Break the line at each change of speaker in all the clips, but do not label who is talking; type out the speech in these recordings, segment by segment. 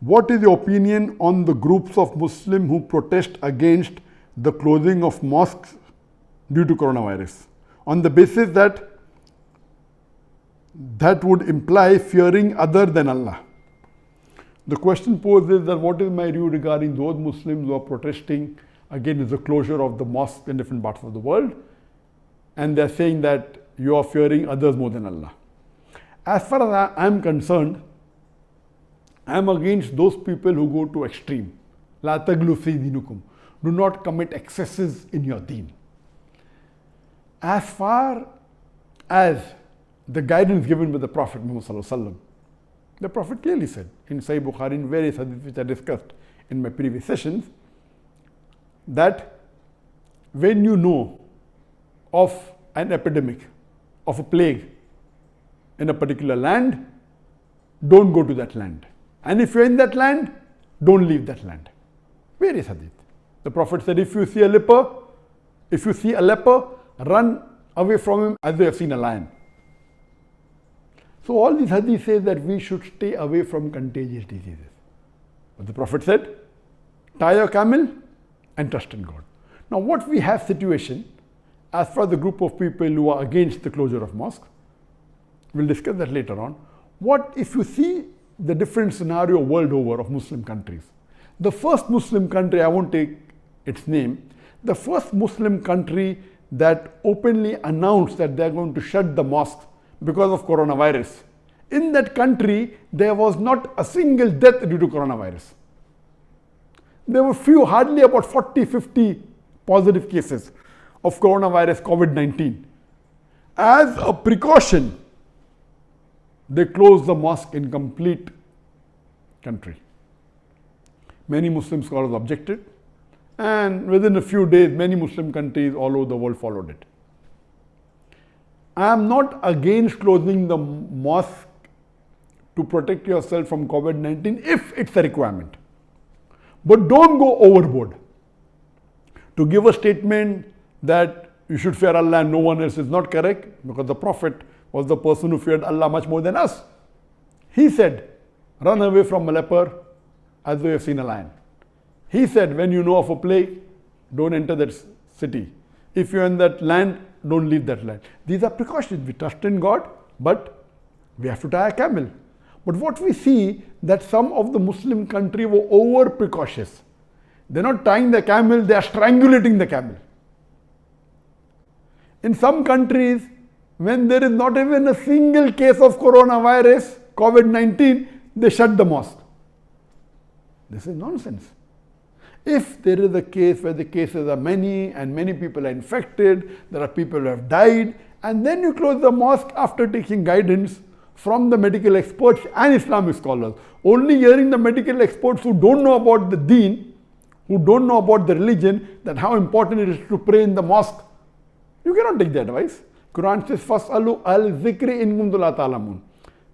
What is your opinion on the groups of Muslims who protest against the closing of mosques due to coronavirus, on the basis that would imply fearing other than Allah? The question posed is that what is my view regarding those Muslims who are protesting against the closure of the mosques in different parts of the world, and they are saying that you are fearing others more than Allah. As far as I am concerned, I am against those people who go to extreme. La taglu fi dinukum. Do not commit excesses in your deen. As far as the guidance given by the Prophet Muhammad Sallallahu Alaihi Wasallam, the Prophet clearly said in Sahih Bukhari, in various hadiths which I discussed in my previous sessions, that when you know of an epidemic, of a plague in a particular land, don't go to that land. And if you're in that land, don't leave that land. Various hadith. The Prophet said, if you see a leper, run away from him as you have seen a lion. So all these hadith says that we should stay away from contagious diseases. But the Prophet said, tie your camel and trust in God. Now what we have situation, as for the group of people who are against the closure of mosques, we'll discuss that later on. What if you see the different scenario world over of Muslim countries? The first Muslim country, I won't take its name, the first Muslim country that openly announced that they're going to shut the mosques because of coronavirus. In that country, there was not a single death due to coronavirus. There were few, hardly about 40, 50 positive cases of coronavirus COVID-19. As a precaution, they closed the mosque in complete country. Many Muslim scholars objected, and within a few days, many Muslim countries all over the world followed it. I am not against closing the mosque to protect yourself from COVID-19 if it's a requirement. But don't go overboard. To give a statement that you should fear Allah and no one else is not correct, because the Prophet was the person who feared Allah much more than us. He said, run away from a leper as though you have seen a lion. He said, when you know of a plague, don't enter that city. If you're in that land, don't leave that land. These are precautions. We trust in God, but we have to tie a camel. But what we see, that some of the Muslim countries were over precautious. They're not tying the camel, they are strangulating the camel. In some countries, when there is not even a single case of coronavirus, COVID-19, they shut the mosque. This is nonsense. If there is a case where the cases are many and many people are infected, there are people who have died, and then you close the mosque after taking guidance from the medical experts and Islamic scholars. Only hearing the medical experts who don't know about the deen, who don't know about the religion, that how important it is to pray in the mosque, you cannot take the advice. Quran says, "Fas'alu al-zikri in kuntum la ta'lamun."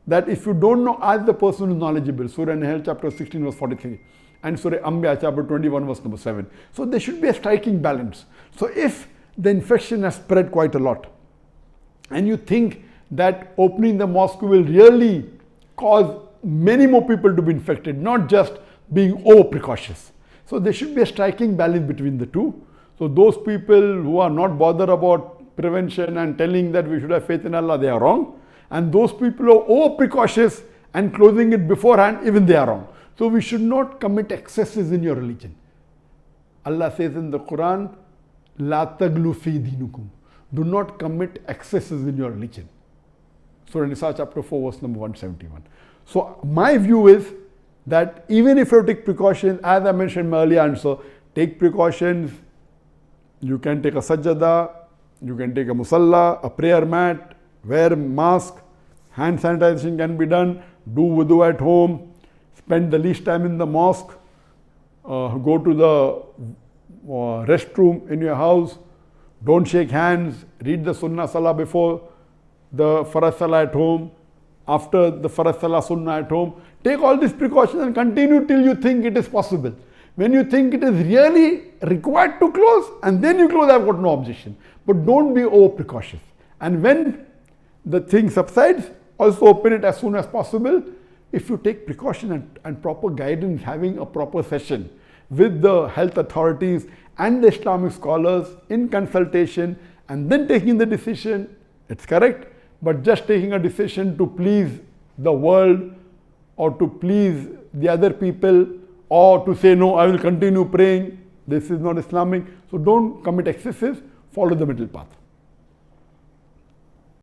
That if you don't know, ask the person who is knowledgeable. Surah Nahl chapter 16 verse 43 and Surah Anbiya chapter 21 verse number 7. So there should be a striking balance. So if the infection has spread quite a lot and you think that opening the mosque will really cause many more people to be infected, not just being over precautious. So there should be a striking balance between the two. So those people who are not bothered about prevention and telling that we should have faith in Allah, they are wrong. And those people who are over precautious and closing it beforehand, even they are wrong. So we should not commit excesses in your religion. Allah says in the Quran, La taglu fi dinukum. Do not commit excesses in your religion. Surah Nisa chapter 4 verse number 171. So my view is that even if you take precautions, as I mentioned in my earlier answer, take precautions. You can take a sajjada, you can take a musalla, a prayer mat, wear a mask, hand sanitization can be done, do wudu at home, spend the least time in the mosque, go to the restroom in your house, don't shake hands, read the sunnah salah before the farad salah at home, after the farad salah sunnah at home. Take all these precautions and continue till you think it is possible. When you think it is really required to close, and then you close, I've got no objection. But don't be over precautious. And when the thing subsides, also open it as soon as possible. if you take precaution and proper guidance, having a proper session with the health authorities and the Islamic scholars in consultation and then taking the decision, it's correct. But just taking a decision to please the world or to please the other people or to say, no, I will continue praying, this is not Islamic. So don't commit excesses, follow the middle path.